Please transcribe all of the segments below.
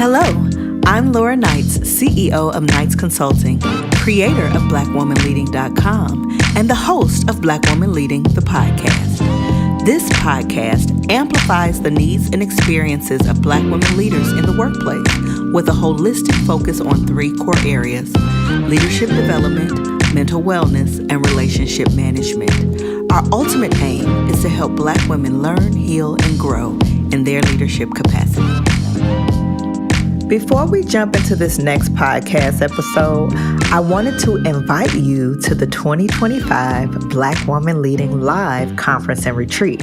Hello, I'm Laura Knights, CEO of Knights Consulting, creator of BlackWomanLeading.com, and the host of Black Woman Leading, the podcast. This podcast amplifies the needs and experiences of Black women leaders in the workplace with a holistic focus on three core areas: leadership development, mental wellness, and relationship management. Our ultimate aim is to help Black women learn, heal, and grow in their leadership capacity. Before we jump into this next podcast episode, I wanted to invite you to the 2025 Black Woman Leading Live Conference and Retreat,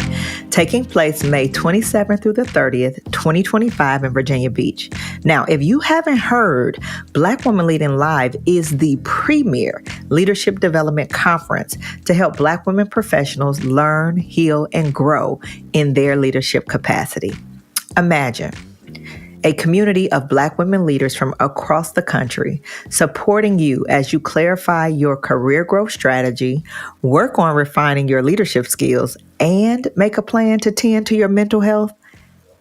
taking place May 27th through the 30th, 2025 in Virginia Beach. Now, if you haven't heard, Black Woman Leading Live is the premier leadership development conference to help Black women professionals learn, heal, and grow in their leadership capacity. Imagine a community of Black women leaders from across the country supporting you as you clarify your career growth strategy, work on refining your leadership skills, and make a plan to tend to your mental health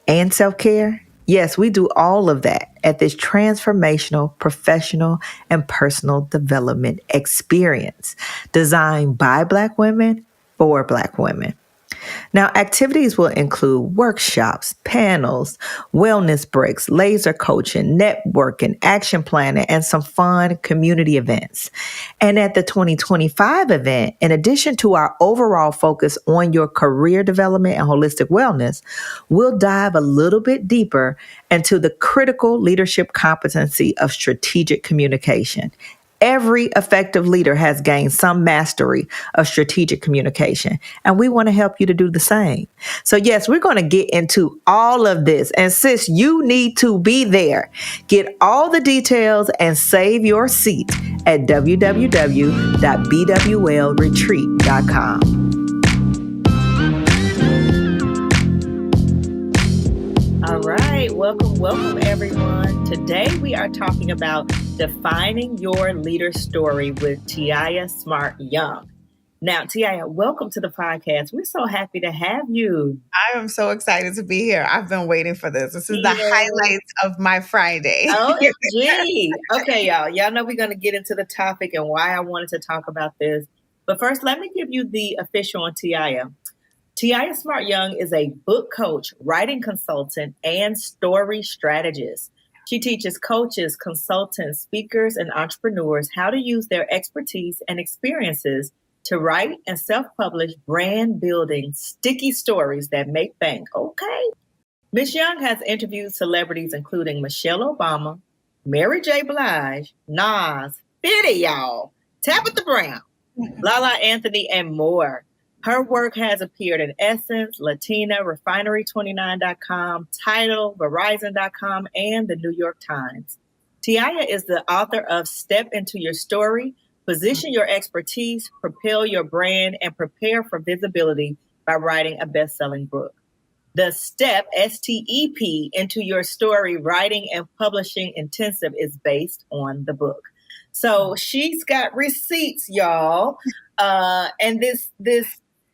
and self-care. Yes, we do all of that at this transformational, professional, and personal development experience designed by Black women for Black women. Now, activities will include workshops, panels, wellness breaks, laser coaching, networking, action planning, and some fun community events. And at the 2025 event, in addition to our overall focus on your career development and holistic wellness, we'll dive a little bit deeper into the critical leadership competency of strategic communication. Every effective leader has gained some mastery of strategic communication, and we want to help you to do the same. So yes, we're going to get into all of this, and sis, you need to be there. Get all the details and save your seat at www.bwlretreat.com. All right, welcome everyone. Today we are talking about defining your leader story with Taiia Smart Young. Now, Taiia, welcome to the podcast. We're so happy to have you. I am so excited to be here. I've been waiting for this. This is the highlights of my Friday. OMG. Okay, y'all. Y'all know we're going to get into the topic and why I wanted to talk about this. But first, let me give you the official on Taiia. Taiia Smart Young is a book coach, writing consultant, and story strategist. She teaches coaches, consultants, speakers, and entrepreneurs how to use their expertise and experiences to write and self-publish brand-building, sticky stories that make bank. Okay. Ms. Young has interviewed celebrities including Michelle Obama, Mary J. Blige, Nas, 50 y'all, Tabitha Brown, Lala Anthony, and more. Her work has appeared in Essence, Latina, Refinery29.com, Tidal, Verizon.com, and the New York Times. Taiia is the author of Step Into Your Story, Position Your Expertise, Propel Your Brand, and Prepare for Visibility by writing a best-selling book. The STEP, S-T-E-P, Into Your Story Writing and Publishing Intensive is based on the book. So she's got receipts, y'all. And this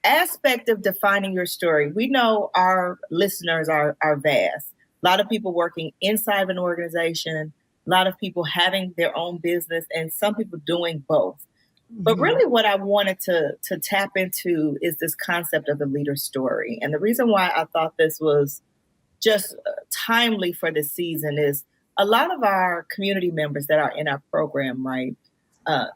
aspect of defining your story, we know our listeners are vast. A lot of people working inside of an organization, a lot of people having their own business, and some people doing both. Mm-hmm. But really what I wanted to tap into is this concept of the leader story. And the reason why I thought this was just timely for this season is a lot of our community members that are in our program, right?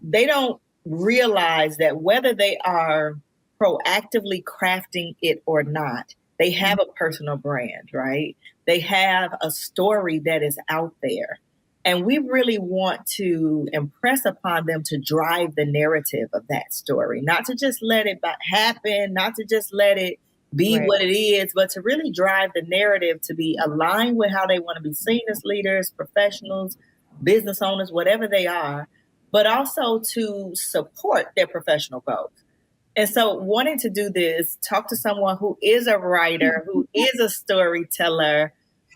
They don't realize that whether they are proactively crafting it or not, they have a personal brand, right? They have a story that is out there. And we really want to impress upon them to drive the narrative of that story, not to just let it happen, not to just let it be what it is, but to really drive the narrative to be aligned with how they want to be seen as leaders, professionals, business owners, whatever they are, but also to support their professional goals. And so wanting to do this, talk to someone who is a writer, who is a storyteller,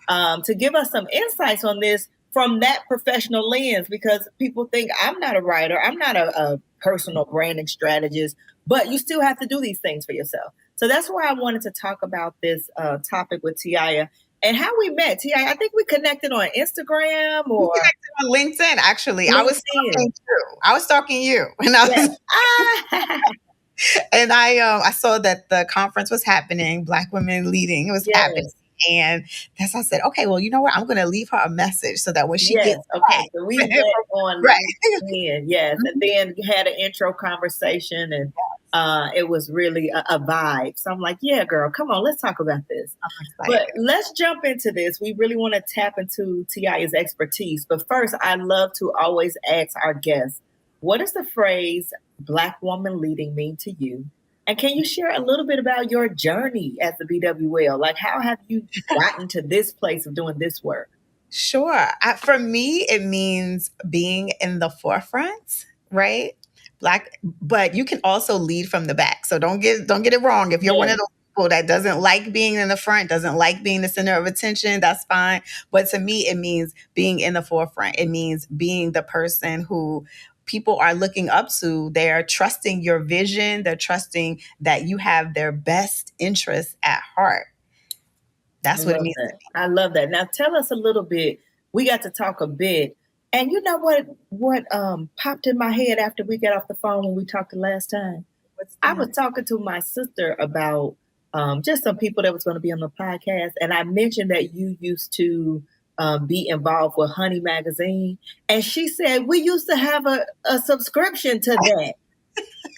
to give us some insights on this from that professional lens, because people think I'm not a writer, I'm not a personal branding strategist, but you still have to do these things for yourself. So that's why I wanted to talk about this topic with Taiia. And how we met, T.I., I think we connected on Instagram We or connected on LinkedIn, actually. I was LinkedIn. stalking you. I was stalking you. And I Yes. was and I saw that the conference was happening, Black Women Leading, it was happening. Yes. And that's I said, okay, well, you know what? I'm gonna leave her a message so that when she Yes. gets Okay. back, So we met on right. LinkedIn. Yes. And then had an intro conversation, and it was really a vibe. So I'm like, yeah, girl, come on, let's talk about this. I'm But excited. let's jump into this. We really want to tap into Tia's expertise. But first, I love to always ask our guests, what does the phrase Black woman leading mean to you? And can you share a little bit about your journey at the BWL? Like, how have you gotten to this place of doing this work? Sure. For me, it means being in the forefront, right? Black, but you can also lead from the back. So don't get it wrong. If you're one of Yes, those people that doesn't like being in the front, doesn't like being the center of attention, that's fine. But to me, it means being in the forefront. It means being the person who people are looking up to. They're trusting your vision. They're trusting that you have their best interests at heart. I That's what it love means to that. me. I love that. Now tell us a little bit. We got to talk a bit. And you know what popped in my head after we got off the phone when we talked the last time? What's I was that? talking to my sister about just some people that was going to be on the podcast, and I mentioned that you used to be involved with Honey Magazine, and she said we used to have a subscription to that.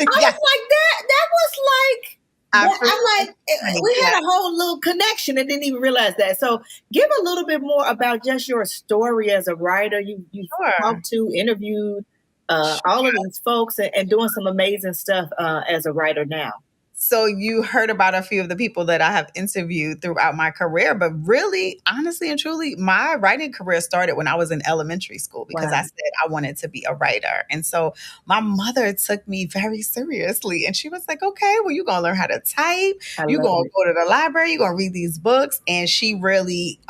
I Yeah, was like, that was like I that. for I'm like, sure. we Yeah. had a whole little connection and didn't even realize that. So, give a little bit more about just your story as a writer. You've Sure. talked to, interviewed all of these folks, and doing some amazing stuff as a writer now. So you heard about a few of the people that I have interviewed throughout my career, but really, honestly and truly, my writing career started when I was in elementary school because I Wow, said I wanted to be a writer. And so my mother took me very seriously and she was like, okay, well, you're going to learn how to type. I You're love going to it. go to the library. You're going to read these books. And she really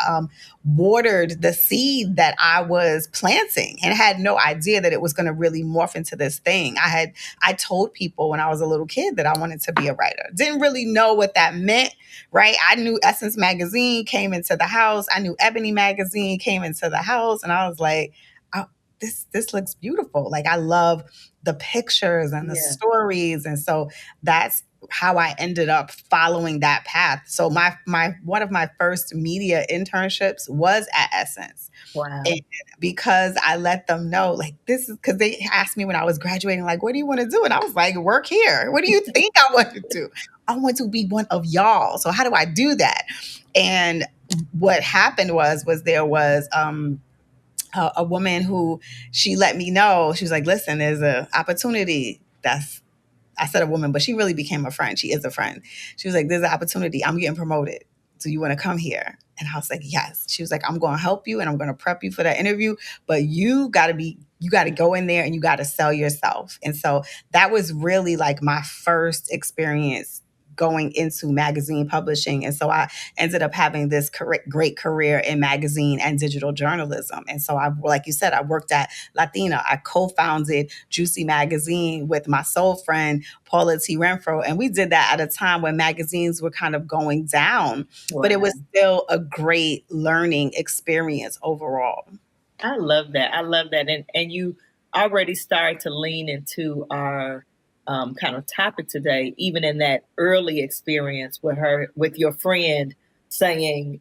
watered the seed that I was planting and had no idea that it was going to really morph into this thing. I told people when I was a little kid that I wanted to be a writer. Didn't really know what that meant, right? I knew Essence magazine came into the house. I knew Ebony magazine came into the house, and I was like, oh, this looks beautiful. Like I love the pictures and the Yeah. stories, and so that's how I ended up following that path. So my one of my first media internships was at Essence. Wow. And because I let them know, like, this is because they asked me when I was graduating, like, what do you want to do? And I was like, work here. What do you think I want to do? I want to be one of y'all. So how do I do that? And what happened was there was a woman who she let me know. She was like, listen, there's an opportunity that's I said a woman, but she really became a friend. She is a friend. She was like, there's an opportunity. I'm getting promoted. Do you want to come here? And I was like, yes. She was like, I'm going to help you and I'm going to prep you for that interview, but you got to go in there and you got to sell yourself. And so that was really like my first experience going into magazine publishing. And so I ended up having this great career in magazine and digital journalism. And so like you said, I worked at Latina. I co-founded Juicy Magazine with my soul friend, Paula T. Renfro. And we did that at a time when magazines were kind of going down, but it Wow. was still a great learning experience overall. I love that. I love that. And you already started to lean into our kind of topic today, even in that early experience with your friend saying,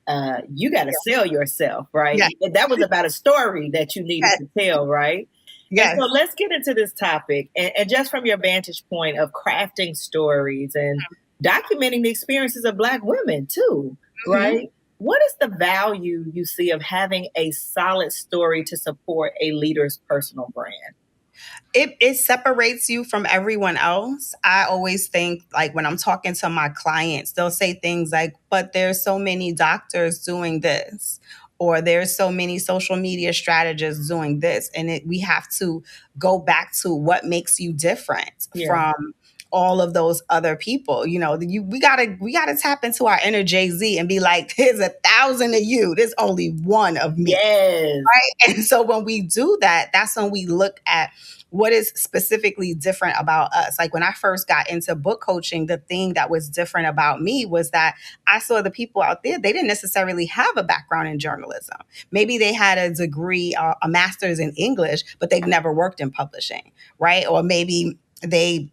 you got to sell yourself, right? Yeah. And that was about a story that you needed Yes. to tell, right? And so Yes. let's get into this topic. And just from your vantage point of crafting stories and documenting the experiences of Black women too, Mhm. right? What is the value you see of having a solid story to support a leader's personal brand? It separates you from everyone else. I always think like when I'm talking to my clients, they'll say things like, but there's so many doctors doing this, or there's so many social media strategists doing this. And we have to go back to what makes you different Yeah, from all of those other people. We gotta tap into our inner Jay-Z and be like, there's 1,000 of you, there's only one of me. Yes. Right. And so when we do that, that's when we look at what is specifically different about us. Like when I first got into book coaching, the thing that was different about me was that I saw the people out there, they didn't necessarily have a background in journalism. Maybe they had a degree, a master's in English, but they've never worked in publishing, right? Or maybe they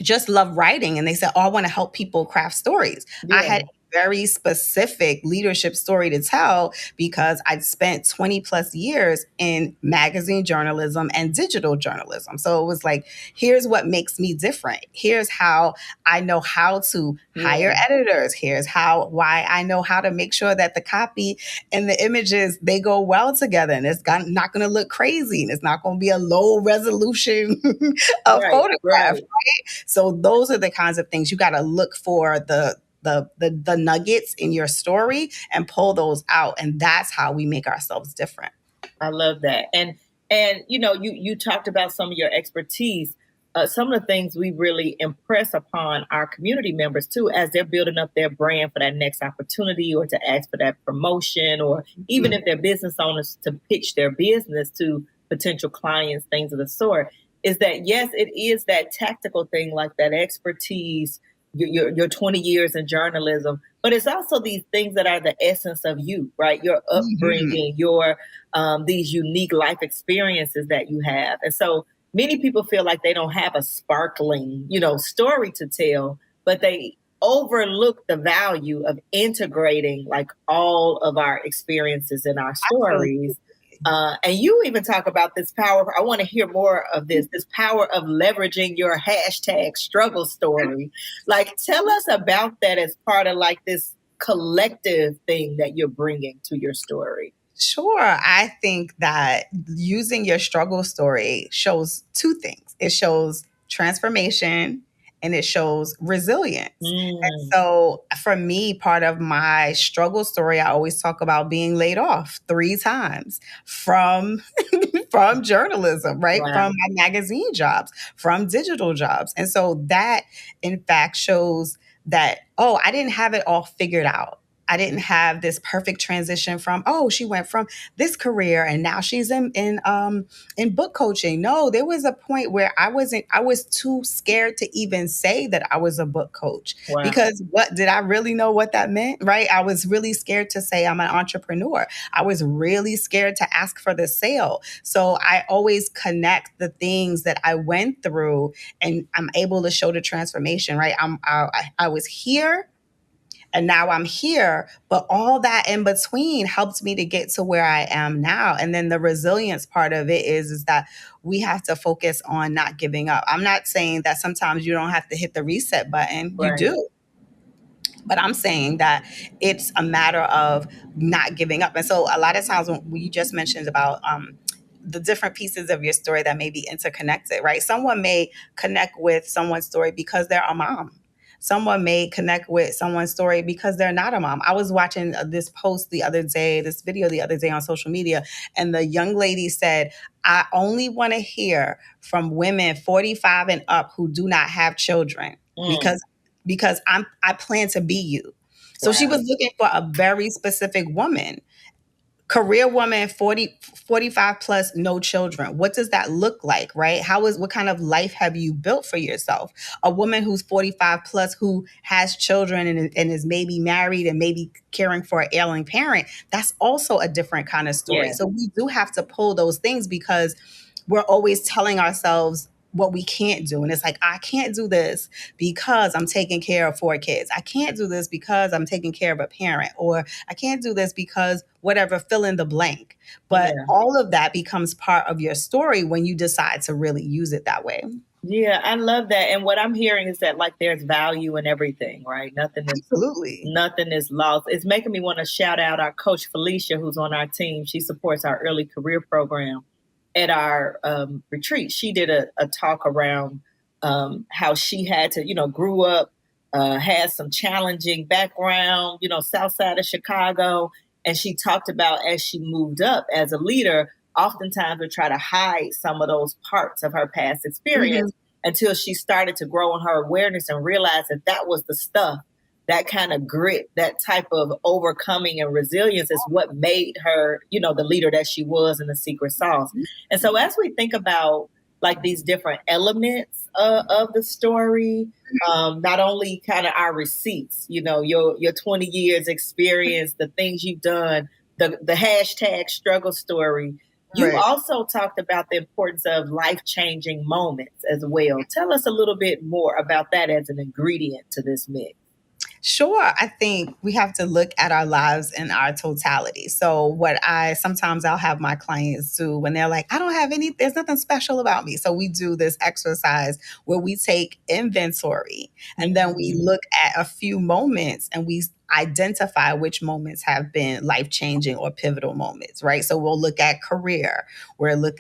just love writing and they said, oh, I want to help people craft stories. Yeah. I had a very specific leadership story to tell because I'd spent 20 plus years in magazine journalism and digital journalism. So it was like, here's what makes me different. Here's how I know how to hire editors. Here's why I know how to make sure that the copy and the images, they go well together, and it's not going to look crazy, and it's not going to be a low resolution photograph. Right? So those are the kinds of things you got to look for, the nuggets in your story, and pull those out. And that's how we make ourselves different. I love that. And you talked about some of your expertise. Some of the things we really impress upon our community members too, as they're building up their brand for that next opportunity, or to ask for that promotion, or even if they're business owners, to pitch their business to potential clients, things of the sort, is that, yes, it is that tactical thing, like that expertise, your 20 years in journalism, but it's also these things that are the essence of you, right? Your upbringing, your these unique life experiences that you have. And so many people feel like they don't have a sparkling, story to tell, but they overlook the value of integrating like all of our experiences in our stories. And you even talk about this power. I want to hear more of this power of leveraging your hashtag struggle story. Like, tell us about that as part of like this collective thing that you're bringing to your story. Sure. I think that using your struggle story shows two things. It shows transformation and it shows resilience. And so for me, part of my struggle story, I always talk about being laid off 3 times from journalism, right? Wow. From my magazine jobs, from digital jobs. And so that in fact shows that, oh, I didn't have it all figured out. I didn't have this perfect transition from, oh, she went from this career and now she's in book coaching. No, there was a point where I was too scared to even say that I was a book coach. Wow. Because what did I really know what that meant, right? I was really scared to say I'm an entrepreneur. I was really scared to ask for the sale. So I always connect the things that I went through, and I'm able to show the transformation, right? I was here, and now I'm here, but all that in between helped me to get to where I am now. And then the resilience part of it is that we have to focus on not giving up. I'm not saying that sometimes you don't have to hit the reset button. Right. You do. But I'm saying that it's a matter of not giving up. And so a lot of times when you just mentioned about the different pieces of your story that may be interconnected, right? Someone may connect with someone's story because they're a mom. Someone may connect with someone's story because they're not a mom. I was watching this video the other day on social media, and the young lady said, I only want to hear from women 45 and up who do not have children because I plan to be you. So wow. She was looking for a very specific woman. Career woman, 45 plus, no children. What does that look like, right? What kind of life have you built for yourself? A woman who's 45 plus who has children and is maybe married and maybe caring for an ailing parent, that's also a different kind of story. Yeah. So we do have to pull those things because we're always telling ourselves what we can't do. And it's like, I can't do this because I'm taking care of 4 kids. I can't do this because I'm taking care of a parent, or I can't do this because whatever, fill in the blank. But all of that becomes part of your story when you decide to really use it that way. Yeah, I love that. And what I'm hearing is that like there's value in everything, right? Nothing is lost. It's making me want to shout out our coach Felicia, who's on our team. She supports our early career program. At our retreat, she did a talk around how she had to, grew up, had some challenging background, south side of Chicago. And she talked about as she moved up as a leader, oftentimes would try to hide some of those parts of her past experience. Mm-hmm. until she started to grow in her awareness and realize that that was the stuff, that kind of grit, that type of overcoming and resilience is what made her, the leader that she was in the secret sauce. And so as we think about like these different elements of the story, not only kind of our receipts, your 20 years experience, the things you've done, the hashtag struggle story. You Right. also talked about the importance of life-changing moments as well. Tell us a little bit more about that as an ingredient to this mix. Sure. I think we have to look at our lives in our totality. So what I sometimes I'll have my clients do when they're like, I don't have there's nothing special about me. So we do this exercise where we take inventory and then we look at a few moments and we identify which moments have been life-changing or pivotal moments, right? So we'll look at career, we'll look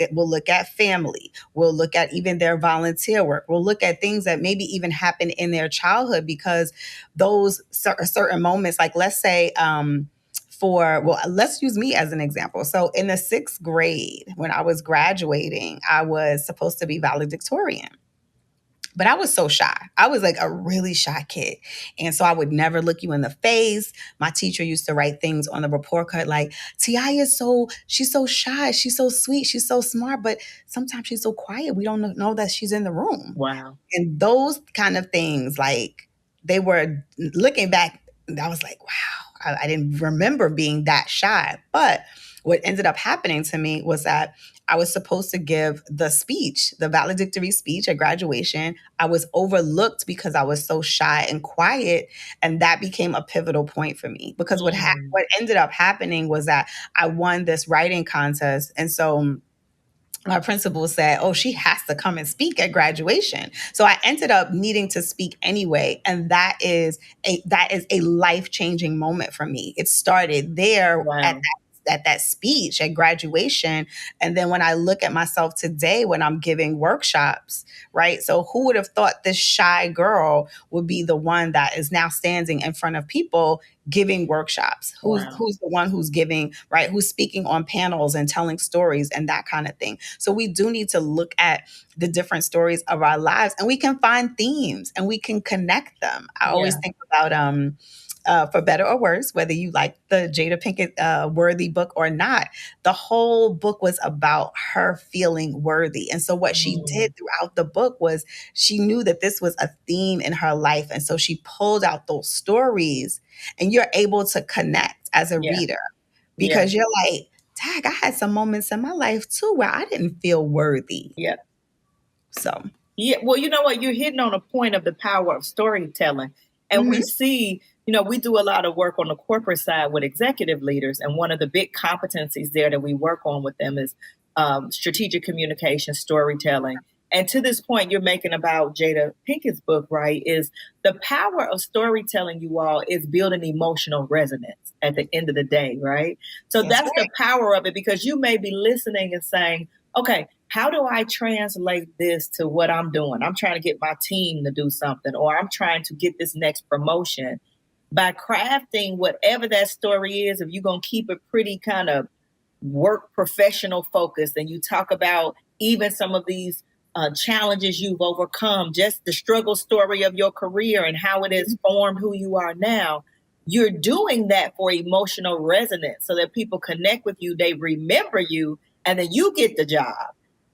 at family, we'll look at even their volunteer work, we'll look at things that maybe even happened in their childhood, because those certain moments, like let's say let's use me as an example. So in the 6th grade, when I was graduating, I was supposed to be valedictorian. But I was so shy. I was like a really shy kid. And so I would never look you in the face. My teacher used to write things on the report card like, Taiia she's so shy. She's so sweet. She's so smart. But sometimes she's so quiet. We don't know that she's in the room. Wow. And those kind of things, like they were looking back, I was like, wow, I didn't remember being that shy. But what ended up happening to me was that I was supposed to give the valedictory speech at graduation. I was overlooked because I was so shy and quiet. And that became a pivotal point for me, because what ended up happening was that I won this writing contest. And so my principal said, oh, she has to come and speak at graduation. So I ended up needing to speak anyway. And that is a life-changing moment for me. It started there at that speech at graduation. And then when I look at myself today, when I'm giving workshops, right? So who would have thought this shy girl would be the one that is now standing in front of people giving workshops? Who's the one who's giving, right? Who's speaking on panels and telling stories and that kind of thing. So we do need to look at the different stories of our lives, and we can find themes and we can connect them. I always think about for better or worse, whether you like the Jada Pinkett Worthy book or not, the whole book was about her feeling worthy. And so what she did throughout the book was she knew that this was a theme in her life. And so she pulled out those stories, and you're able to connect as a reader, because you're like, tag, I had some moments in my life too where I didn't feel worthy. Yeah. So. Yeah. Well, you know what? You're hitting on a point of the power of storytelling. And we see, we do a lot of work on the corporate side with executive leaders. And one of the big competencies there that we work on with them is strategic communication, storytelling. And to this point you're making about Jada Pinkett's book, right, is the power of storytelling, you all, is building emotional resonance at the end of the day, right? So that's the power of it, because you may be listening and saying, okay, how do I translate this to what I'm doing? I'm trying to get my team to do something, or I'm trying to get this next promotion. By crafting whatever that story is, if you're going to keep it pretty kind of work professional focused, and you talk about even some of these challenges you've overcome, just the struggle story of your career and how it has formed who you are now, you're doing that for emotional resonance so that people connect with you, they remember you, and then you get the job,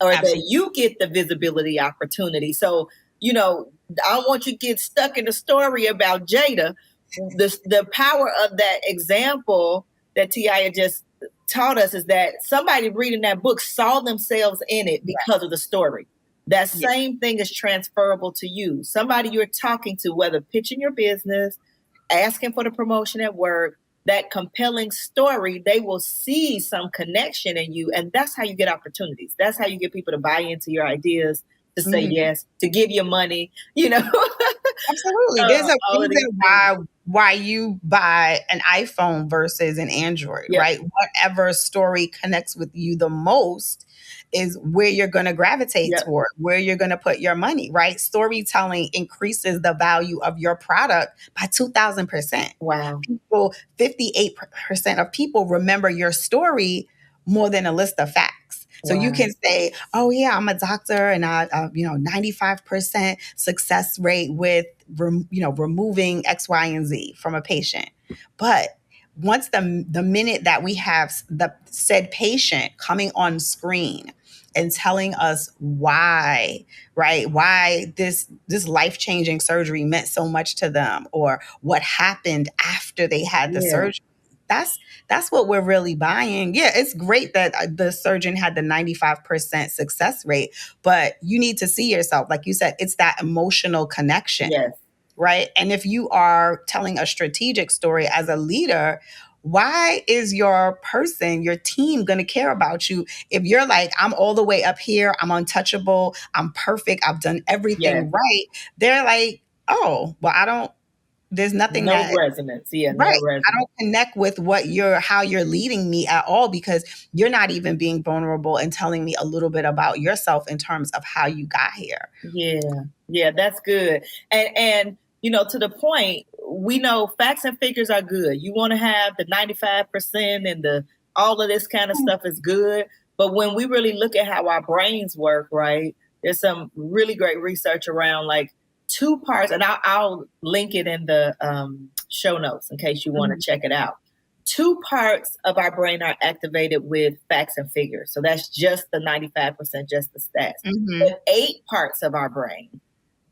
or that you get the visibility opportunity. So, I don't want you to get stuck in the story about Jada. The power of that example that Taiia just taught us is that somebody reading that book saw themselves in it because of the story. That same thing is transferable to you. Somebody you're talking to, whether pitching your business, asking for the promotion at work, that compelling story, they will see some connection in you. And that's how you get opportunities. That's how you get people to buy into your ideas, to say yes, to give you money, Absolutely. There's a reason why you buy an iPhone versus an Android, right? Whatever story connects with you the most is where you're going to gravitate toward, where you're going to put your money, right? Storytelling increases the value of your product by 2,000%. Wow. 58% of people remember your story more than a list of facts. So you Wow. can say, oh yeah, I'm a doctor and 95% success rate with, removing X, Y, and Z from a patient. But once the minute that we have the said patient coming on screen and telling us why, right? Why this life-changing surgery meant so much to them, or what happened after they had the Yeah. surgery. That's what we're really buying. Yeah, it's great that the surgeon had the 95% success rate, but you need to see yourself. Like you said, it's that emotional connection, Yes. right? And if you are telling a strategic story as a leader, why is your team going to care about you if you're like, I'm all the way up here, I'm untouchable, I'm perfect, I've done Yes. everything right? They're like, oh, well, there's nothing No that, resonance. Yeah, no right. I resonance. don't connect with how you're leading me at all, because you're not even being vulnerable and telling me a little bit about yourself in terms of how you got here. Yeah. Yeah, that's good. And to the point, we know facts and figures are good. You want to have the 95% and the all of this kind of stuff is good. But when we really look at how our brains work, right? There's some really great research around like two parts, and I'll link it in the show notes in case you want to Mhm. check it out. Two parts of our brain are activated with facts and figures. So that's just the 95%, just the stats. Mhm. But eight parts of our brain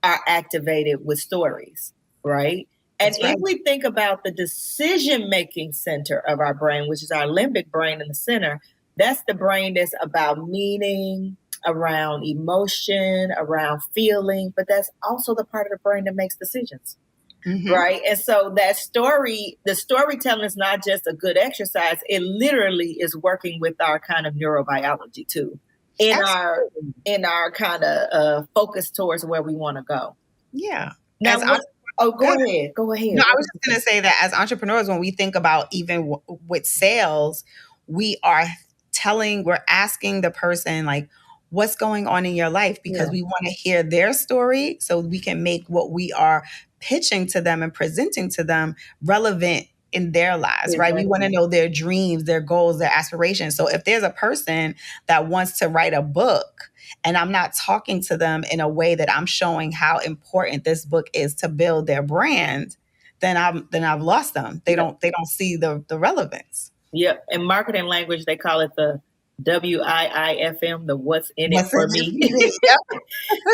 are activated with stories, right? And That's if right. we think about the decision making center of our brain, which is our limbic brain in the center, that's the brain that's about meaning, around emotion, around feeling, but that's also the part of the brain that makes decisions. Mhm. Right. And so the storytelling is not just a good exercise. It literally is working with our kind of neurobiology too, in our Absolutely. kind of focus towards where we want to go. Yeah. Now, As what? Oh, Go go ahead. ahead. Go No, ahead. I What was did you just going say? to say that as entrepreneurs, when we think about even with sales, we're asking the person, like, what's going on in your life, because Yeah. we want to hear their story so we can make what we are pitching to them and presenting to them relevant in their lives, right? We want to Exactly. know their dreams, their goals, their aspirations. So if there's a person that wants to write a book, and I'm not talking to them in a way that I'm showing how important this book is to build their brand, then I've lost them. They Yep. don't see the relevance. Yep. In marketing language, they call it the WIIFM, the what's in it What's in for it me. for me? Yep.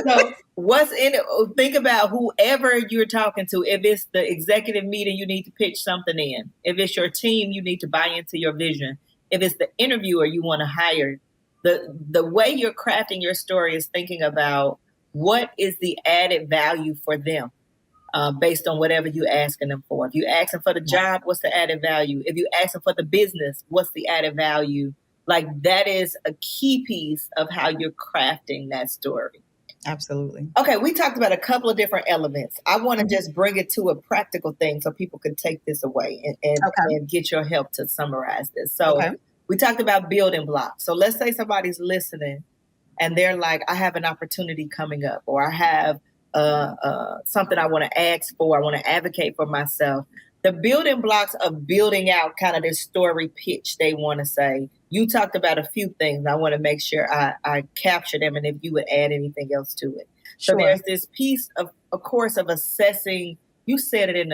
So what's in it? Think about whoever you're talking to. If it's the executive meeting, you need to pitch something in. If it's your team, you need to buy into your vision. If it's the interviewer you want to hire, the way you're crafting your story is thinking about what is the added value for them, based on whatever you're asking them for. If you ask them for the job, what's the added value? If you ask them for the business, what's the added value? Like that is a key piece of how you're crafting that story. Absolutely. Okay, we talked about a couple of different elements. I want to Mhm. just bring it to a practical thing so people can take this away Okay. and get your help to summarize this. So Okay. we talked about building blocks. So let's say somebody's listening and they're like, I have an opportunity coming up, or I have something I want to ask for, I want to advocate for myself. The building blocks of building out kind of this story pitch they want to say. You talked about a few things. I want to make sure I capture them, and if you would add anything else to it. So Sure. there's this piece of course, of assessing. You said it in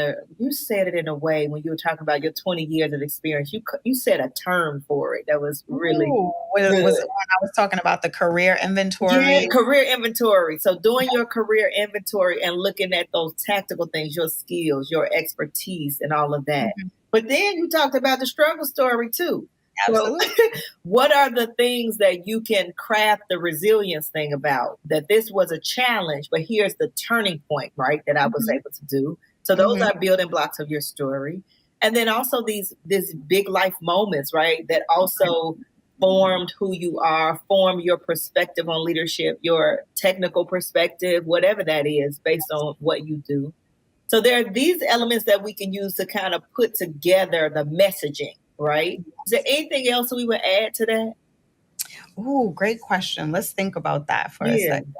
a way when you were talking about your 20 years of experience. You said a term for it that was really Ooh, was good. it when I was talking about the career Yeah, inventory? career inventory. So doing your career inventory and looking at those tactical things, your skills, your expertise, and all of that. Mhm. But then you talked about the struggle story too. So Absolutely. what are the things that you can craft the resilience thing about? That this was a challenge, but here's the turning point, right? That I was Mhm. able to do. So those Mhm. are building blocks of your story. And then also these big life moments, right? That also formed who you are, form your perspective on leadership, your technical perspective, whatever that is, based on what you do. So there are these elements that we can use to kind of put together the messaging, right? Is there anything else we would add to that? Ooh, great question. Let's think about that for a Yeah, second.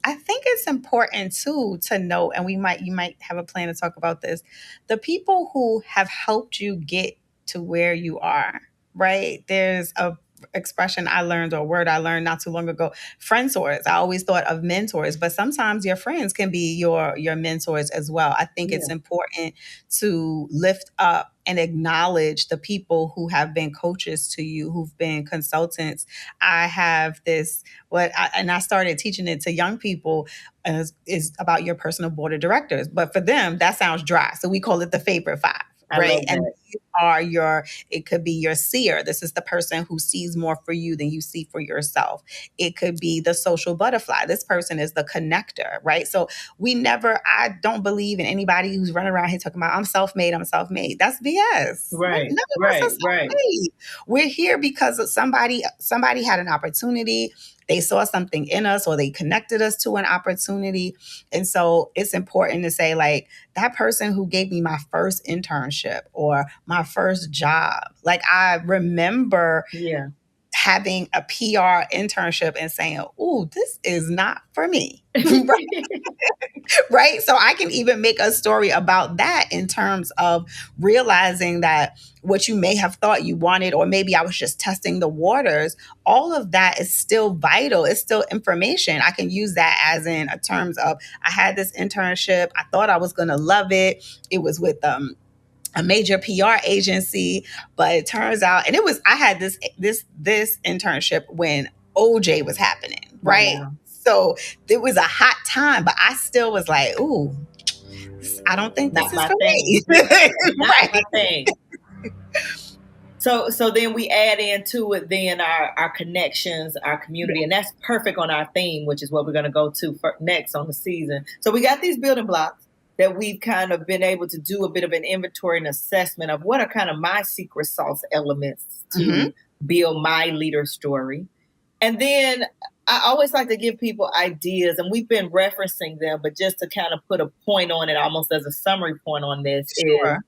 I think it's important too to know, and you might have a plan to talk about this. The people who have helped you get to where you are, right? There's a expression I learned or word I learned not too long ago. Friendsors. I always thought of mentors, but sometimes your friends can be your mentors as well. I think it's important to lift up and acknowledge the people who have been coaches to you, who've been consultants. I have this, and I started teaching it to young people, is about your personal board of directors. But for them, that sounds dry. So we call it the favorite five, I right? love And that. these are it could be your seer. This is the person who sees more for you than you see for yourself. It could be the social butterfly. This person is the connector, right? So I don't believe in anybody who's running around here talking about, I'm self-made, I'm self-made. That's BS. Right, None of us right, are right. self-made. We're here because of somebody had an opportunity. They saw something in us, or they connected us to an opportunity. And so it's important to say, like, that person who gave me my first internship or my first job, like, I remember having a PR internship and saying, "Ooh, this is not for me." Right? So I can even make a story about that in terms of realizing that what you may have thought you wanted, or maybe I was just testing the waters, all of that is still vital. It's still information. I can use that as in a terms of, I had this internship. I thought I was going to love it. It was with a major PR agency, but it turns out, and I had this internship when OJ was happening, right? Wow. So it was a hot time, but I still was like, ooh, I don't think this Not is my for thing. me. Not Right. my thing. So then we add into it then our connections, our community, and that's perfect on our theme, which is what we're going to go to next on the season. So we got these building blocks that we've kind of been able to do a bit of an inventory and assessment of what are kind of my secret sauce elements to build my leader story. And then I always like to give people ideas, and we've been referencing them, but just to kind of put a point on it, almost as a summary point on this, is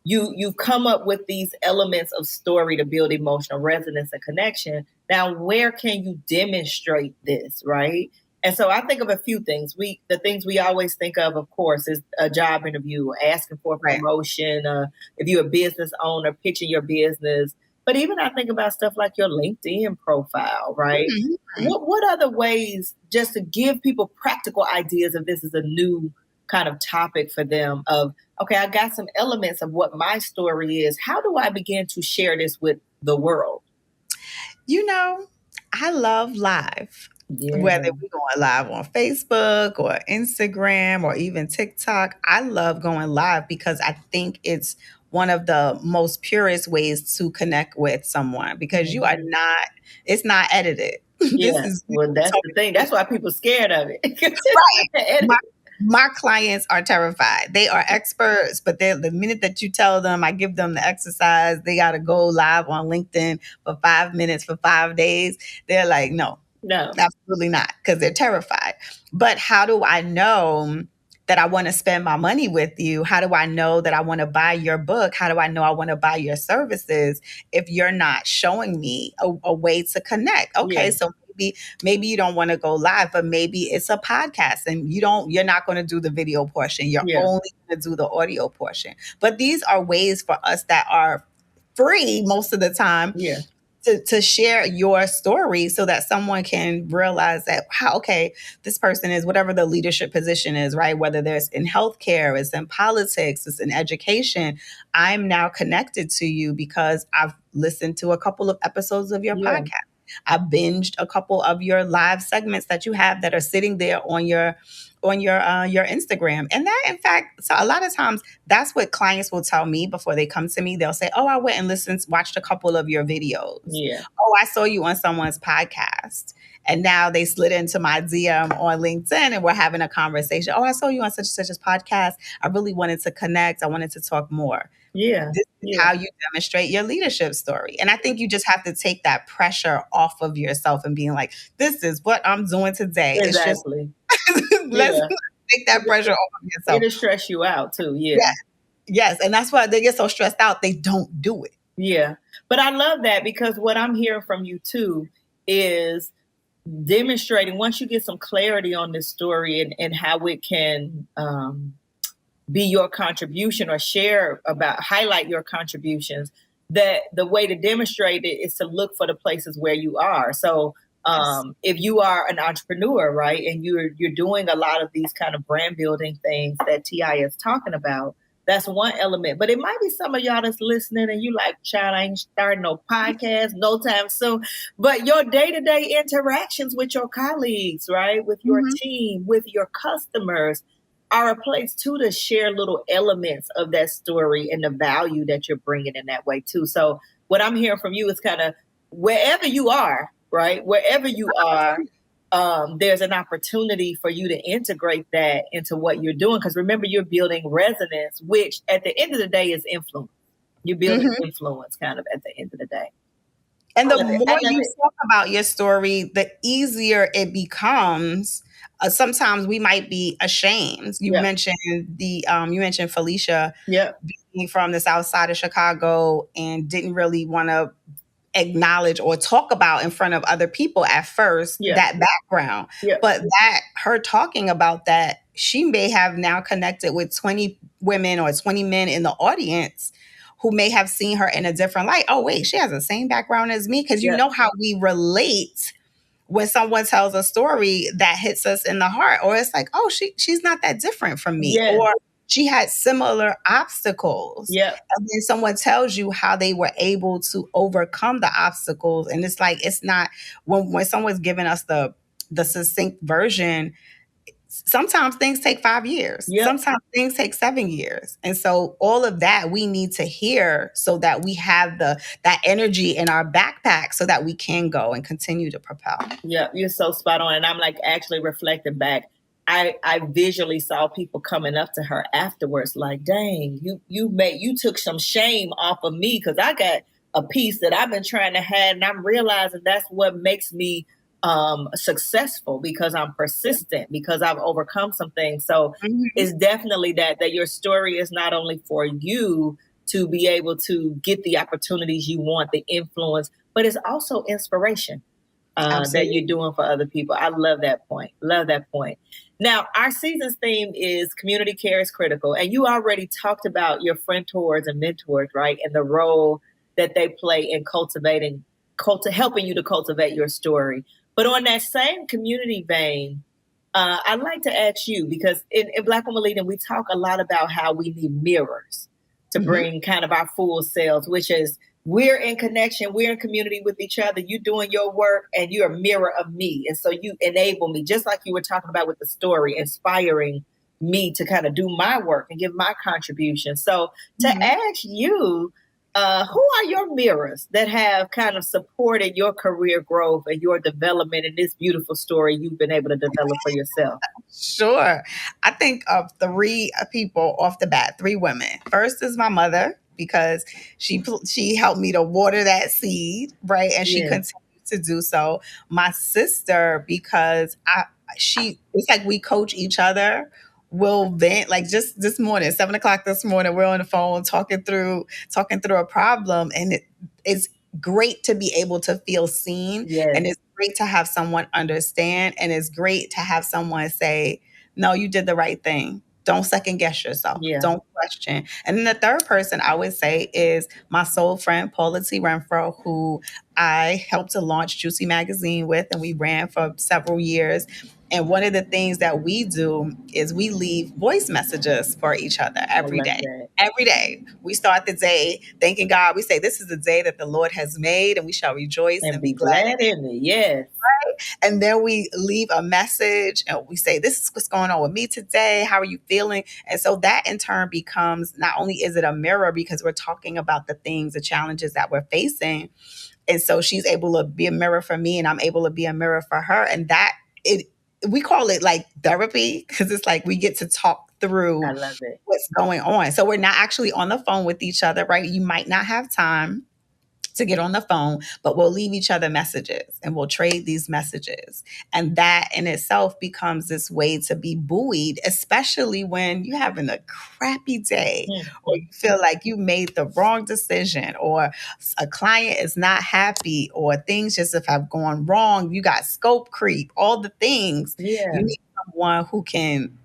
you've come up with these elements of story to build emotional resonance and connection. Now, where can you demonstrate this, right? And so I think of a few things. The things we always think of course, is a job interview, asking for a promotion, if you're a business owner, pitching your business. But even I think about stuff like your LinkedIn profile, right? What other ways, just to give people practical ideas if this is a new kind of topic for them, of, okay, I got some elements of what my story is. How do I begin to share this with the world? I love live. Yeah. Whether we're going live on Facebook or Instagram or even TikTok, I love going live because I think it's one of the most purest ways to connect with someone, because it's not edited. This is well, that's the thing. That's why people are scared of it. Right. My clients are terrified. They are experts, but the minute that you tell them, I give them the exercise, they got to go live on LinkedIn for 5 minutes for 5 days. They're like, no, absolutely not, because they're terrified. But how do I know that I want to spend my money with you? How do I know that I want to buy your book? How do I know I want to buy your services if you're not showing me a way to connect? Okay, so maybe you don't want to go live, but maybe it's a podcast and you're not going to do the video portion. You're only going to do the audio portion. But these are ways for us that are free most of the time to share your story, so that someone can realize that, wow, okay, this person is whatever the leadership position is, right? Whether there's in healthcare, it's in politics, it's in education. I'm now connected to you because I've listened to a couple of episodes of your podcast. I binged a couple of your live segments that you have that are sitting there on your Instagram. And that, in fact, so a lot of times that's what clients will tell me before they come to me. They'll say, oh, I went and watched a couple of your videos. Oh, I saw you on someone's podcast. And now they slid into my DM on LinkedIn and we're having a conversation. Oh, I saw you on such and such a podcast. I really wanted to connect. I wanted to talk more. This is how you demonstrate your leadership story. And I think you just have to take that pressure off of yourself and being like, this is what I'm doing today. Exactly. It's just, let's take that pressure off of yourself. It'll stress you out too. Yes. And that's why they get so stressed out, they don't do it. Yeah. But I love that, because what I'm hearing from you too is demonstrating, once you get some clarity on this story and how it can be your contribution, or highlight your contributions, that the way to demonstrate it is to look for the places where you are. So if you are an entrepreneur, right, and you're doing a lot of these kind of brand building things that Taiia is talking about, that's one element. But it might be some of y'all that's listening and you like, child, I ain't starting no podcast no time soon. But your day-to-day interactions with your colleagues, right, with your team, with your customers, are a place too to share little elements of that story and the value that you're bringing in that way too. So what I'm hearing from you is kind of wherever you are, right? Wherever you are, there's an opportunity for you to integrate that into what you're doing. Because remember, you're building resonance, which at the end of the day is influence. You're building influence kind of at the end of the day. And the more you talk about your story, the easier it becomes. Sometimes we might be ashamed. You mentioned you mentioned Felicia being from the South Side of Chicago and didn't really want to acknowledge or talk about in front of other people at first that background. But that her talking about that, she may have now connected with 20 women or 20 men in the audience who may have seen her in a different light. Oh, wait, she has the same background as me. Because you know how we relate when someone tells a story that hits us in the heart, or it's like, oh, she's not that different from me, or she had similar obstacles. And then someone tells you how they were able to overcome the obstacles. And it's like, it's not when someone's giving us the succinct version, sometimes things take 5 years. Sometimes things take 7 years. And so all of that we need to hear so that we have that energy in our backpack so that we can go and continue to propel. Yeah, you're so spot on. And I'm like actually reflecting back. I visually saw people coming up to her afterwards like, dang, you took some shame off of me because I got a piece that I've been trying to have, and I'm realizing that's what makes me successful, because I'm persistent, because I've overcome some things. So it's definitely that your story is not only for you to be able to get the opportunities you want, the influence, but it's also inspiration that you're doing for other people. I love that point. Love that point. Now, our season's theme is community care is critical. And you already talked about your friend-tours and mentors, right? And the role that they play in helping you to cultivate your story. But on that same community vein, I'd like to ask you, because in Black Women Leading, we talk a lot about how we need mirrors to bring kind of our full selves, which is we're in connection, we're in community with each other, you doing your work, and you're a mirror of me. And so you enable me, just like you were talking about with the story, inspiring me to kind of do my work and give my contribution. So to ask you, who are your mirrors that have kind of supported your career growth and your development in this beautiful story you've been able to develop for yourself? Sure. I think of 3 people off the bat, 3 women. First is my mother, because she helped me to water that seed, right? And she continues to do so. My sister, because it's like we coach each other. We'll vent, like just this morning, 7:00 this morning, we're on the phone talking through a problem, and it's great to be able to feel seen, and it's great to have someone understand, and it's great to have someone say, no, you did the right thing. Don't second guess yourself. Don't question. And then the third person I would say is my soul friend, Paula T. Renfro, who I helped to launch Juicy Magazine with, and we ran for several years. And one of the things that we do is we leave voice messages for each other every day. Every day. We start the day thanking God. We say, this is the day that the Lord has made, and we shall rejoice and be glad in it. Yes. Right? And then we leave a message and we say, this is what's going on with me today. How are you feeling? And so that in turn becomes, not only is it a mirror because we're talking about the things, the challenges that we're facing. And so she's able to be a mirror for me, and I'm able to be a mirror for her. And we call it like therapy, because it's like we get to talk through what's going on. So we're not actually on the phone with each other, right? You might not have time to get on the phone, but we'll leave each other messages and we'll trade these messages. And that in itself becomes this way to be buoyed, especially when you're having a crappy day, or you feel like you made the wrong decision, or a client is not happy, or things just have gone wrong. You got scope creep, all the things. You need someone who can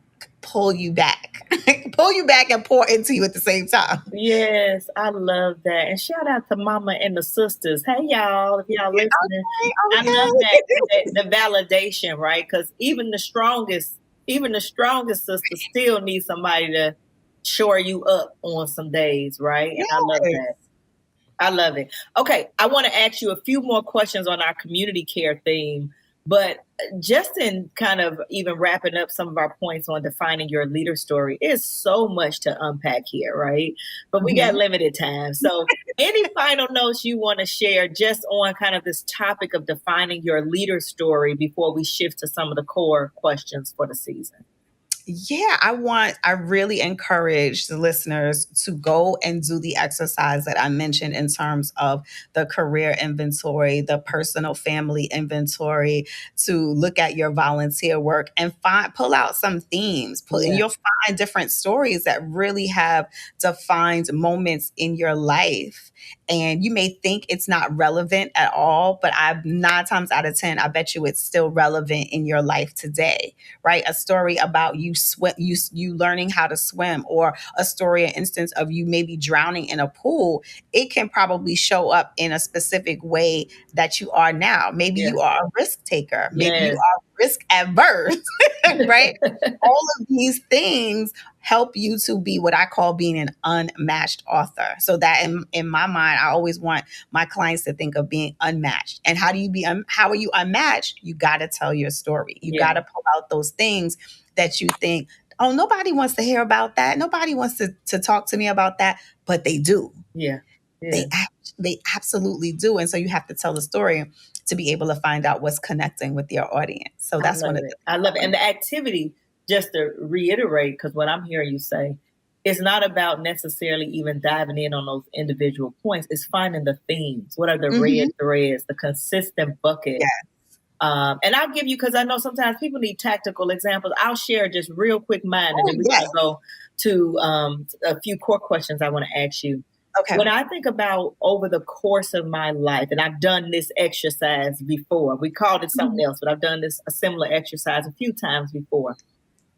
pull you back, pull you back and pour into you at the same time. Yes, I love that. And shout out to Mama and the sisters. Hey, y'all, if y'all listening, Okay, I love that, okay. the validation, right? Because even the strongest sisters still need somebody to shore you up on some days, right? And I love Yes. that. I love it. Okay, I want to ask you a few more questions on our community care theme, but just in kind of even wrapping up some of our points on defining your leader story, is so much to unpack here, right? But we got Mhm. limited time. So, any final notes you want to share just on kind of this topic of defining your leader story before we shift to some of the core questions for the season? Yeah, I really encourage the listeners to go and do the exercise that I mentioned in terms of the career inventory, the personal family inventory, to look at your volunteer work and pull out some themes. And Yeah, you'll find different stories that really have defined moments in your life. And you may think it's not relevant at all, but I 9 times out of 10, I bet you it's still relevant in your life today, right? A story about you learning how to swim, or a story, an instance of you maybe drowning in a pool. It can probably show up in a specific way that you are now. Maybe yeah, you are a risk taker. Maybe you yes. are risk adverse, right? All of these things help you to be what I call being an unmatched author. So that in my mind, I always want my clients to think of being unmatched. And how do you how are you unmatched? You got to tell your story. You got Yeah, to pull out those things that you think, oh, nobody wants to hear about that. Nobody wants to talk to me about that, but they do. yeah, yeah. They absolutely do. And so you have to tell the story to be able to find out what's connecting with your audience. So I that's one love of it. the I things love I it. want And to. the activity, just to reiterate, because what I'm hearing you say, it's not about necessarily even diving in on those individual points. It's finding the themes. What are the red Mhm. threads, the consistent bucket? Yeah. And I'll give you, because I know sometimes people need tactical examples. I'll share just real quick mine, and Oh, then we're yes. going to go to a few core questions I want to ask you. Okay. When I think about over the course of my life, and I've done this exercise before, we called it something Mhm. else, but I've done a similar exercise a few times before.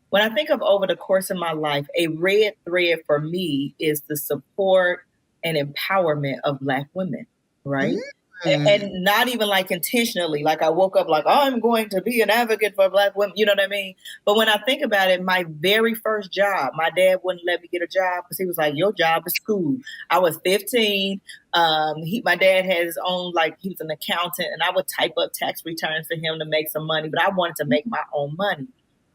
When I think of over the course of my life, a red thread for me is the support and empowerment of Black women, right? Mm. And not even like intentionally, like I woke up like, oh, I'm going to be an advocate for Black women, you know what I mean? But when I think about it, my very first job, my dad wouldn't let me get a job because he was like, your job is school. I was 15. My dad had his own, like, he was an accountant, and I would type up tax returns for him to make some money, but I wanted to make my own money.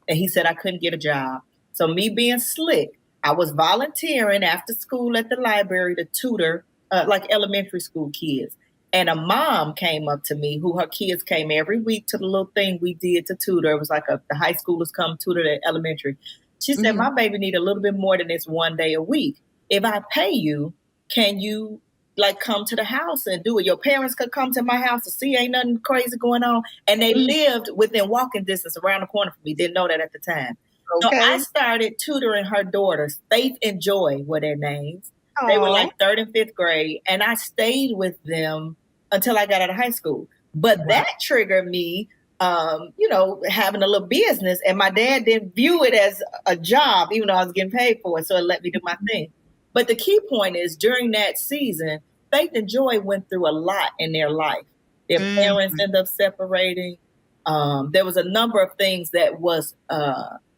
And he said I couldn't get a job. So me being slick, I was volunteering after school at the library to tutor like elementary school kids. And a mom came up to me who her kids came every week to the little thing we did to tutor. It was like the high schoolers come tutor the elementary. She said, Mhm. my baby need a little bit more than this one day a week. If I pay you, can you like come to the house and do it? Your parents could come to my house to see ain't nothing crazy going on. And they Mhm. lived within walking distance around the corner from me. Didn't know that at the time. So I Okay. started tutoring her daughters. Faith and Joy were their names. They were Oh, like third and fifth grade. And I stayed with them until I got out of high school. But wow. that triggered me, having a little business. And my dad didn't view it as a job, even though I was getting paid for it. So it let me do my thing. But the key point is during that season, Faith and Joy went through a lot in their life. Their parents Mhm. ended up separating. There was a number of things that was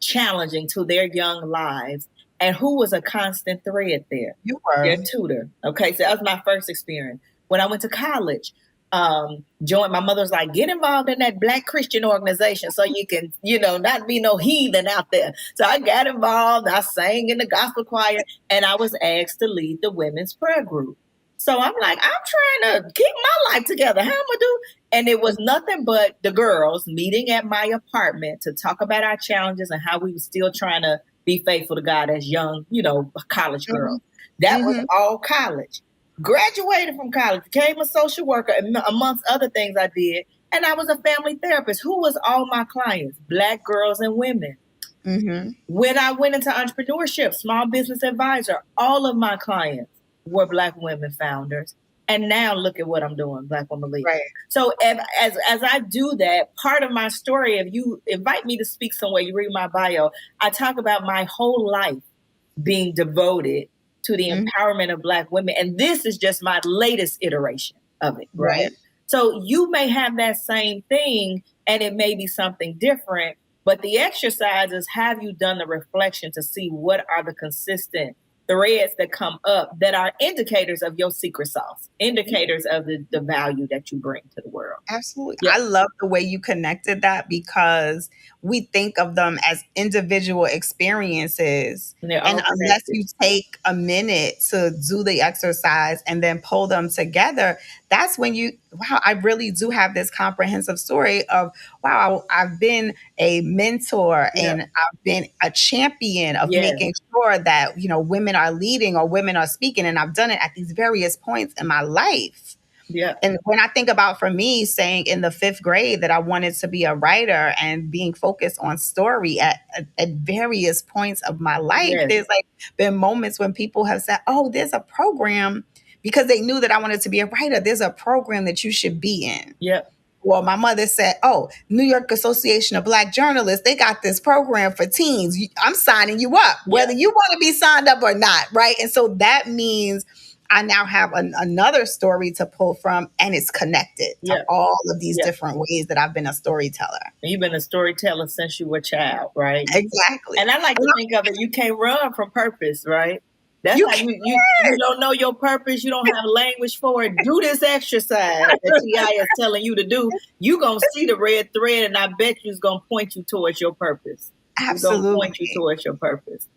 challenging to their young lives. And who was a constant thread there? You Their were. tutor. Okay, so that was my first experience. When I went to college, joined, my mother was like, get involved in that Black Christian organization so you can, not be no heathen out there. So I got involved. I sang in the gospel choir, and I was asked to lead the women's prayer group. So I'm like, I'm trying to keep my life together. How am I gonna do? And it was nothing but the girls meeting at my apartment to talk about our challenges and how we were still trying to be faithful to God as young, college girls. Mhm. That was Mhm. all college. Graduated from college, became a social worker, amongst other things I did. And I was a family therapist. Who was all my clients? Black girls and women. Mhm. When I went into entrepreneurship, small business advisor, all of my clients were Black women founders. And now look at what I'm doing, Black Woman Leader. Right. So as I do that, part of my story, if you invite me to speak somewhere, you read my bio, I talk about my whole life being devoted to the empowerment of Black women. And this is just my latest iteration of it, right? So you may have that same thing and it may be something different, but the exercise is, have you done the reflection to see what are the consistent threads that come up that are indicators of your secret sauce, indicators of the value that you bring to the world. Absolutely. Yeah. I love the way you connected that, because we think of them as individual experiences. And unless you take a minute to do the exercise and then pull them together, that's when wow, I really do have this comprehensive story of, wow, I've been a mentor and I've been a champion of making sure that, women are leading or women are speaking. And I've done it at these various points in my life. Yeah. And when I think about, for me, saying in the 5th grade that I wanted to be a writer and being focused on story at various points of my life, there's been moments when people have said, oh, there's a program, because they knew that I wanted to be a writer. There's a program that you should be in. Yeah. Well, my mother said, oh, New York Association of Black Journalists, they got this program for teens. I'm signing you up, whether you want to be signed up or not, right? And so that means I now have another story to pull from, and it's connected to all of these different ways that I've been a storyteller. And you've been a storyteller since you were a child, right? Exactly. And I like to think of it, you can't run from purpose, right? That's like you don't know your purpose. You don't have language for it. Do this exercise that Taiia is telling you to do. You're going to see the red thread, and I bet you it's going to point you towards your purpose. Absolutely. It's going to point you towards your purpose.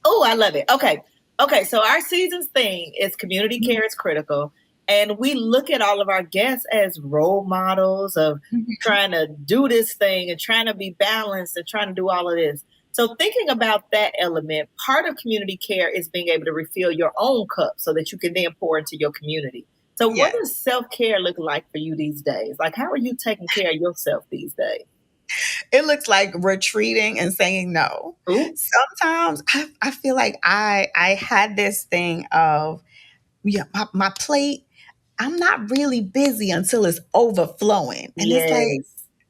Oh, I love it. Okay, so our season's thing is community care is critical. And we look at all of our guests as role models of trying to do this thing and trying to be balanced and trying to do all of this. So thinking about that element, part of community care is being able to refill your own cup so that you can then pour into your community. So what does self-care look like for you these days? Like, how are you taking care of yourself these days? It looks like retreating and saying no. Ooh. Sometimes I feel like I had this thing of, my plate, I'm not really busy until it's overflowing. And it's like,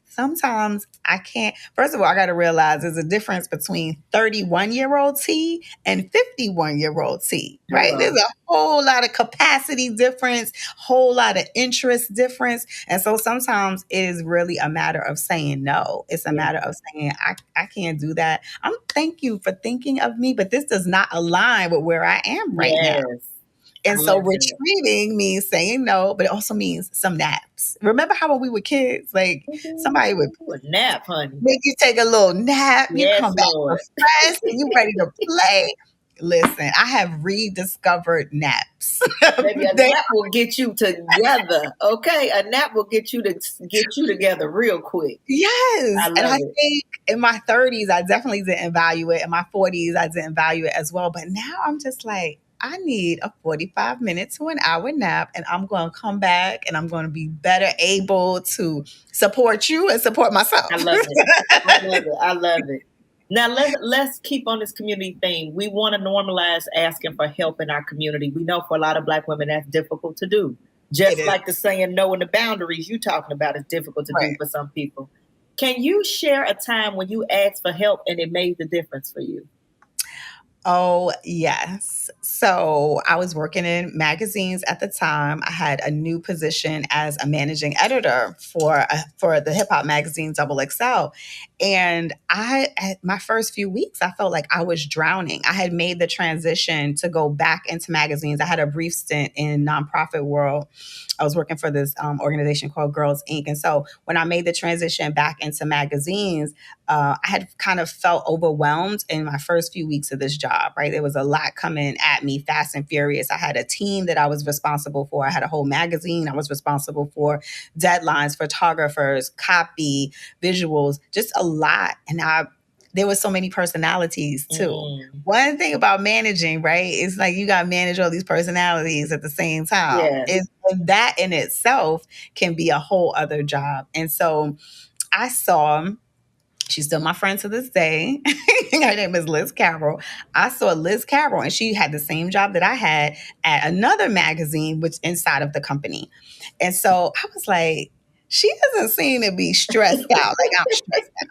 sometimes I can't. First of all, I got to realize there's a difference between 31-year-old T and 51-year-old T, right? There's a whole lot of capacity difference, whole lot of interest difference. And so sometimes it is really a matter of saying no. It's a matter of saying, I can't do that. Thank you for thinking of me, but this does not align with where I am right now. And so retreating means saying no, but it also means some naps. Remember how when we were kids, like somebody would nap, honey, make you take a little nap, you come back refreshed, and you ready to play. Listen, I have rediscovered naps. Maybe a nap will get you together. Okay, a nap will get you together real quick. Yes, I think in my 30s, I definitely didn't value it. In my 40s, I didn't value it as well. But now I'm just like, I need a 45 minutes to an hour nap, and I'm going to come back and I'm going to be better able to support you and support myself. I love it. I love it. Now let's keep on this community theme. We want to normalize asking for help in our community. We know for a lot of Black women that's difficult to do. Just like the saying no and the boundaries you talking about is difficult to do for some people. Can you share a time when you asked for help and it made the difference for you? Oh, yes. So I was working in magazines at the time. I had a new position as a managing editor for the hip hop magazine Double XL. And at my first few weeks, I felt like I was drowning. I had made the transition to go back into magazines. I had a brief stint in nonprofit world. I was working for this organization called Girls Inc. And so when I made the transition back into magazines, I had kind of felt overwhelmed in my first few weeks of this job, right? There was a lot coming at me fast and furious. I had a team that I was responsible for. I had a whole magazine. I was responsible for deadlines, photographers, copy, visuals, just a lot. And there were so many personalities too. One thing about managing, right, is like you got to manage all these personalities at the same time. And that in itself can be a whole other job. And so I saw, she's still my friend to this day. her name is Liz Carroll. I saw Liz Carroll, and she had the same job that I had at another magazine, which inside of the company. And so I was like, she doesn't seem to be stressed out like I'm stressed out.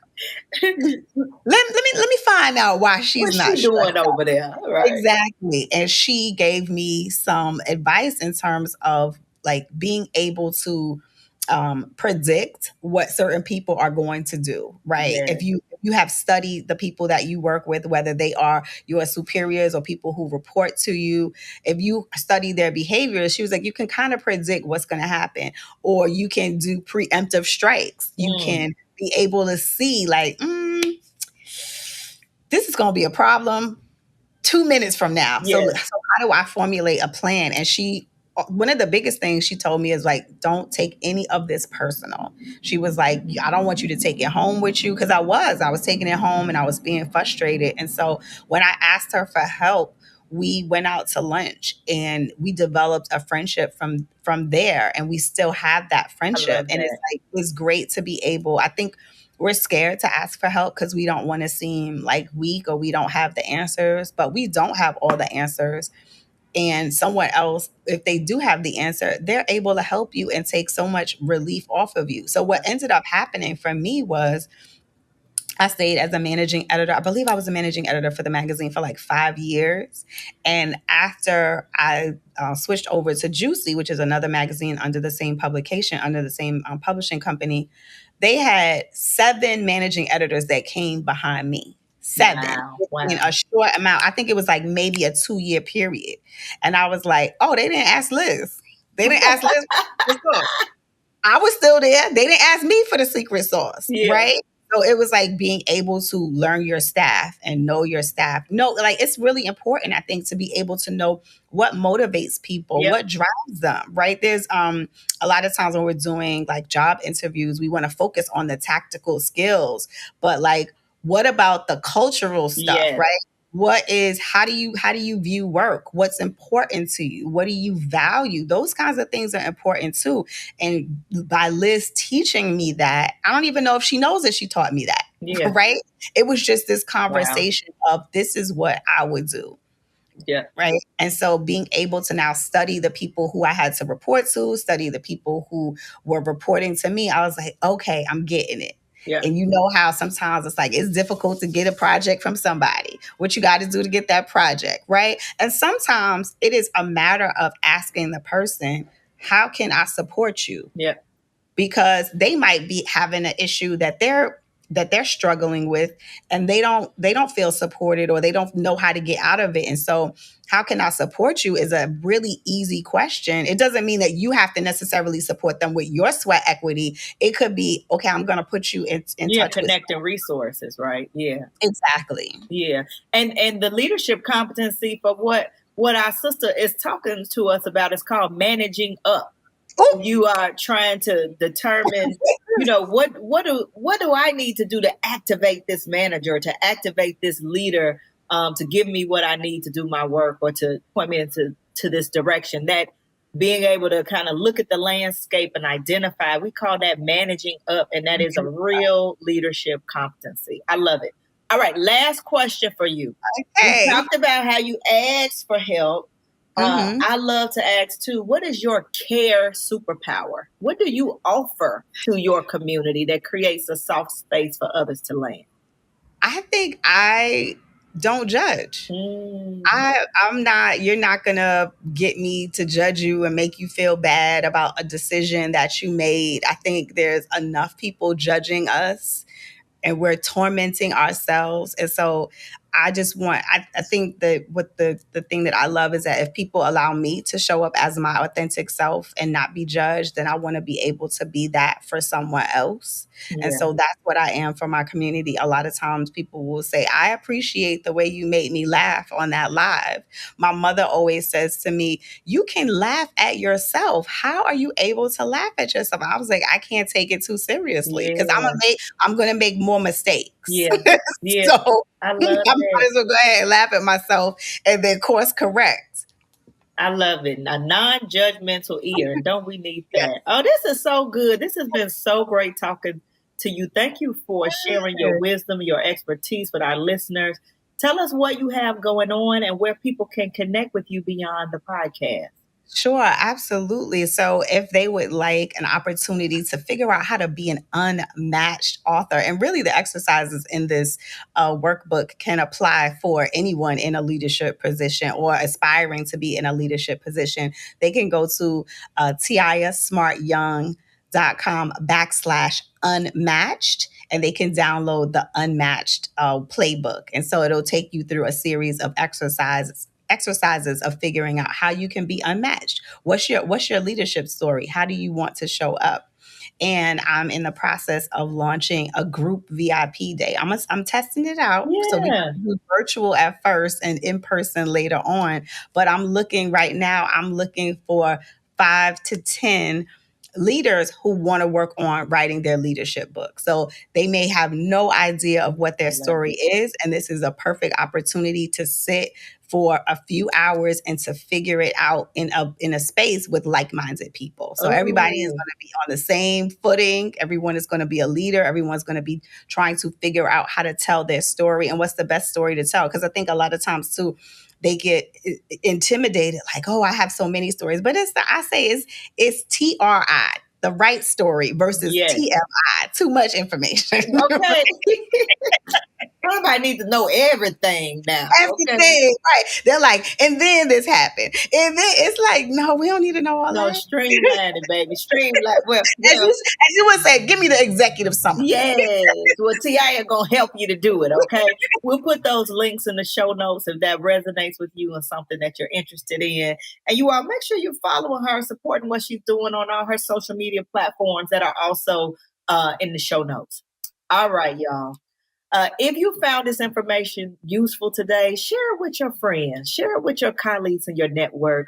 Let me find out why she's What's not she doing stressed out. over there? Right. Exactly. And she gave me some advice in terms of like being able to predict what certain people are going to do, right? Yeah. If you have studied the people that you work with, whether they are your superiors or people who report to you, if you study their behaviors, she was like, you can kind of predict what's going to happen, or you can do preemptive strikes. You Mm, can be able to see like, this is going to be a problem 2 minutes from now. So yes. how do I formulate a plan? And one of the biggest things she told me is like, don't take any of this personal. She was like, I don't want you to take it home with you. Cause I was taking it home and I was being frustrated. And so when I asked her for help, we went out to lunch and we developed a friendship from there. And we still have that I friendship. love And that. it's great to be able, I think we're scared to ask for help because we don't want to seem like weak or we don't have the answers, but we don't have all the answers. And someone else, if they do have the answer, they're able to help you and take so much relief off of you. So what ended up happening for me was I stayed as a managing editor. I believe I was a managing editor for the magazine for like 5 years. And after I switched over to Juicy, which is another magazine under the same publication, under the same publishing company, they had 7 managing editors that came behind me. 7 Wow. in Wow. a short amount. I think it was like maybe a 2-year period. And I was like, oh, they didn't ask Liz. They didn't ask Liz. I was still there. They didn't ask me for the secret sauce, Yeah. right? So it was like being able to learn your staff and know your staff. No, like it's really important, I think, to be able to know what motivates people, Yep. what drives them, right? There's a lot of times when we're doing like job interviews, we want to focus on the tactical skills, but like what about the cultural stuff, Yes. right? What is how do you view work? What's important to you? What do you value? Those kinds of things are important too. And by Liz teaching me that, I don't even know if she knows that she taught me that, Yeah. right? It was just this Wow. conversation of this is what I would do, Yeah. right? And so being able to now study the people who I had to report to, study the people who were reporting to me, I was like, okay, I'm getting it. Yeah. And you know how sometimes it's like it's difficult to get a project from somebody. What you got to do to get that project, right? And sometimes it is a matter of asking the person, how can I support you? Yeah. Because they might be having an issue that they're struggling with, and they don't feel supported, or they don't know how to get out of it. And so how can I support you is a really easy question. It doesn't mean that you have to necessarily support them with your sweat equity. It could be, okay, I'm going to put you in Yeah. touch with Connecting resources, right? Yeah. exactly. Yeah. And the leadership competency for what our sister is talking to us about is called managing up. Oh, You are trying to determine, what do I need to do to activate this manager, to activate this leader, to give me what I need to do my work, or to point me into this direction. That being able to kind of look at the landscape and identify, we call that managing up, and that is a real leadership competency. I love it. All right, last question for you. We hey. talked about how you ask for help. Hmm. I love to ask too, what is your care superpower? What do you offer to your community that creates a soft space for others to land? I think I don't judge. Mm, I'm not, you're not gonna get me to judge you and make you feel bad about a decision that you made. I think there's enough people judging us and we're tormenting ourselves. And so I think that what the thing that I love is that if people allow me to show up as my authentic self and not be judged, then I want to be able to be that for someone else. And yeah, so that's what I am for my community. A lot of times people will say, I appreciate the way you made me laugh on that live. My mother always says to me, you can laugh at yourself. How are you able to laugh at yourself? I was like, I can't take it too seriously because yeah, I'm gonna make more mistakes. yeah, yeah. So I I love might that. as well go ahead and laugh at myself and then course correct. I love it. A non-judgmental ear. Don't we need Yeah. that? Oh, this is so good. This has been so great talking to you. Thank you for sharing your wisdom, your expertise with our listeners. Tell us what you have going on and where people can connect with you beyond the podcast. Sure, absolutely. So, if they would like an opportunity to figure out how to be an unmatched author, and really the exercises in this workbook can apply for anyone in a leadership position or aspiring to be in a leadership position, they can go to TaiiaSmartYoung.com/unmatched, and they can download the unmatched playbook. And so it'll take you through a series of exercises of figuring out how you can be unmatched. What's your leadership story? How do you want to show up? And I'm in the process of launching a group VIP day. I'm testing it out. Yeah. So we do virtual at first and in person later on. But I'm looking for 5 to 10 leaders who want to work on writing their leadership book. So they may have no idea of what their story is. And this is a perfect opportunity to sit for a few hours and to figure it out in a space with like-minded people. So everybody is going to be on the same footing. Everyone is going to be a leader. Everyone's going to be trying to figure out how to tell their story and what's the best story to tell. Because I think a lot of times too, they get intimidated, like, oh, I have so many stories. But it's TRI, the right story, versus TMI, too much information. Okay. Everybody needs to know everything now. Everything, right? They're like, and then this happened. And then it's like, no, we don't need to know all that. No, streamline it, baby. Streamline. Well, as you would say, give me the executive summary. Yes. Well, Taiia going to help you to do it, okay? We'll put those links in the show notes if that resonates with you and something that you're interested in. And you all make sure you're following her, supporting what she's doing on all her social media platforms that are also in the show notes. All right, y'all. If you found this information useful today, share it with your friends, share it with your colleagues in your network.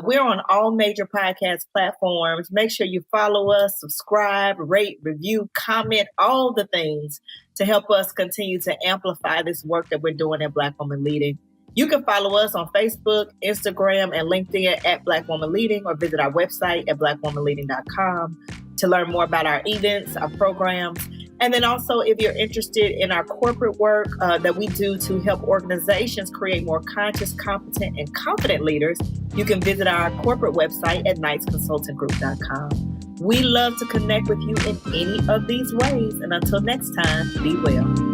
We're on all major podcast platforms. Make sure you follow us, subscribe, rate, review, comment, all the things to help us continue to amplify this work that we're doing at Black Woman Leading. You can follow us on Facebook, Instagram, and LinkedIn at Black Woman Leading, or visit our website at blackwomanleading.com to learn more about our events, our programs. And then also, if you're interested in our corporate work that we do to help organizations create more conscious, competent, and confident leaders, you can visit our corporate website at knightsconsultantgroup.com. We love to connect with you in any of these ways. And until next time, be well.